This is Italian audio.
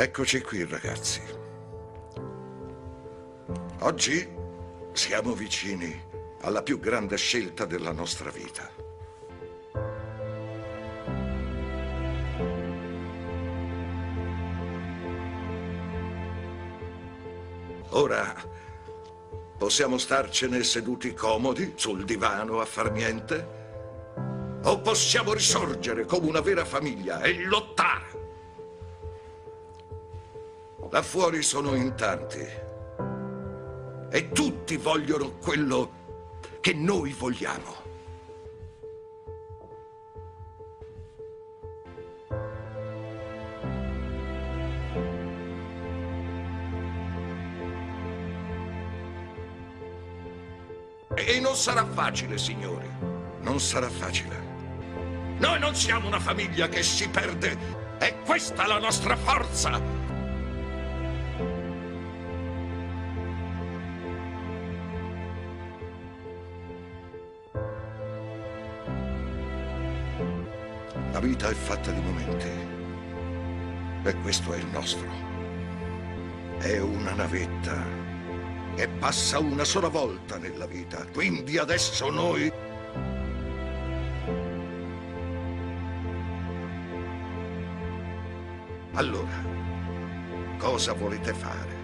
Eccoci qui, ragazzi. Oggi siamo vicini alla più grande scelta della nostra vita. Ora possiamo starcene seduti comodi sul divano a far niente, o possiamo risorgere come una vera famiglia e lottare. Là fuori sono in tanti e tutti vogliono quello che noi vogliamo. E non sarà facile, signori. Non sarà facile. Noi non siamo una famiglia che si perde. È questa la nostra forza. La vita è fatta di momenti. E questo è il nostro. È una navetta che passa una sola volta nella vita. Quindi adesso noi... Allora, cosa volete fare?